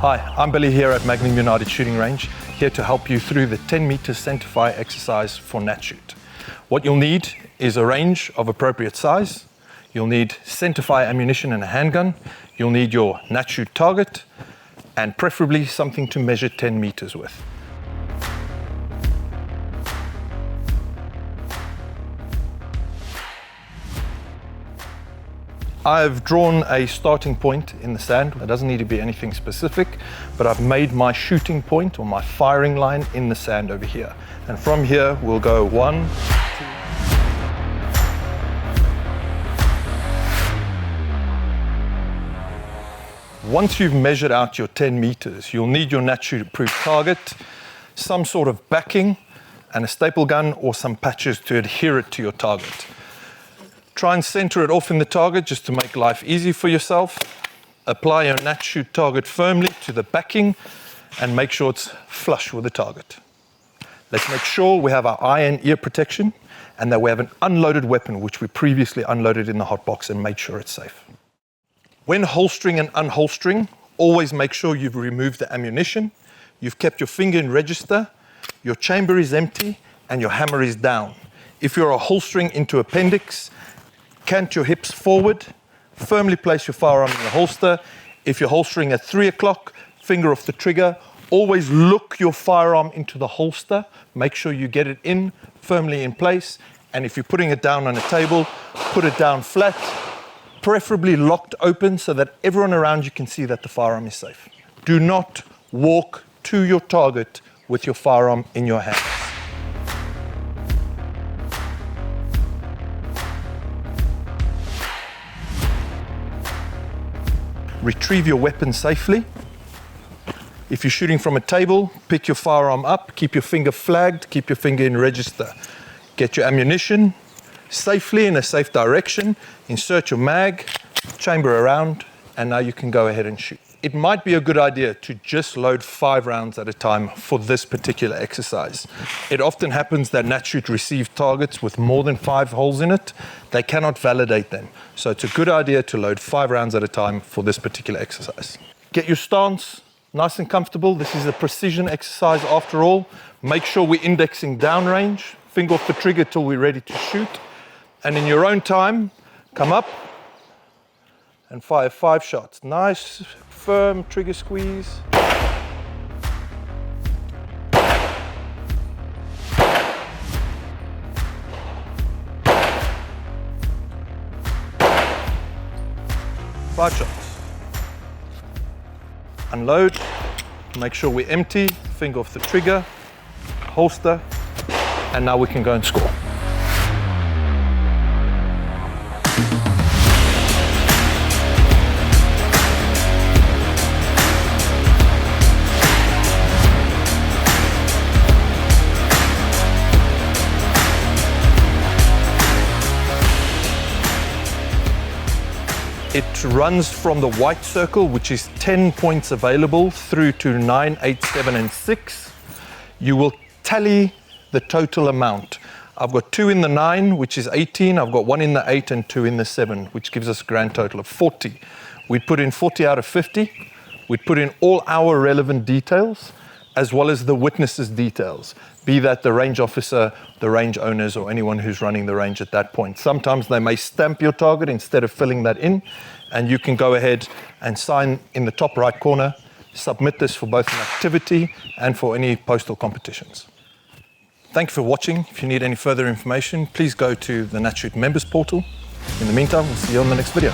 Hi, I'm Billy here at Magnum United Shooting Range, here to help you through the 10-meter centre fire exercise for Natshoot. What you'll need is a range of appropriate size. You'll need centre fire ammunition and a handgun. You'll need your Natshoot target, and preferably something to measure 10 meters with. I've drawn a starting point in the sand. It doesn't need to be anything specific, but I've made my shooting point or my firing line in the sand over here. And from here, we'll go 1, 2. Once you've measured out your 10 meters, you'll need your Natshoot-approved target, some sort of backing, and a staple gun or some patches to adhere it to your target. Try and center it off in the target just to make life easy for yourself. Apply your Natshoot target firmly to the backing and make sure it's flush with the target. Let's make sure we have our eye and ear protection and that we have an unloaded weapon, which we previously unloaded in the hot box and made sure it's safe. When holstering and unholstering, always make sure you've removed the ammunition, you've kept your finger in register, your chamber is empty, and your hammer is down. If you're holstering into appendix, cant your hips forward, firmly place your firearm in the holster. If you're holstering at 3 o'clock, finger off the trigger, always look your firearm into the holster. Make sure you get it in, firmly in place. And if you're putting it down on a table, put it down flat, preferably locked open so that everyone around you can see that the firearm is safe. Do not walk to your target with your firearm in your hand. Retrieve your weapon safely. If you're shooting from a table, pick your firearm up, keep your finger flagged, keep your finger in register. Get your ammunition safely in a safe direction, insert your mag, chamber around, and now you can go ahead and shoot. It might be a good idea to just load 5 rounds at a time for this particular exercise. It often happens that Natshoot receive targets with more than 5 holes in it. They cannot validate them. So it's a good idea to load 5 rounds at a time for this particular exercise. Get your stance nice and comfortable. This is a precision exercise after all. Make sure we're indexing downrange. Finger off the trigger till we're ready to shoot. And in your own time, come up and fire 5 shots. Nice, firm trigger squeeze. Five shots. Unload, make sure we're empty, finger off the trigger, holster, and now we can go and score. It runs from the white circle, which is 10 points available, through to 9, 8, 7, and 6. You will tally the total amount. I've got 2 in the 9, which is 18. I've got 1 in the 8 and 2 in the 7, which gives us a grand total of 40. We'd put in 40 out of 50. We'd put in all our relevant details, as well as the witnesses' details, be that the range officer, the range owners, or anyone who's running the range at that point. Sometimes they may stamp your target instead of filling that in, and you can go ahead and sign in the top right corner, submit this for both an activity and for any postal competitions. Thank you for watching. If you need any further information, please go to the Natshoot members portal. In the meantime, we'll see you on the next video.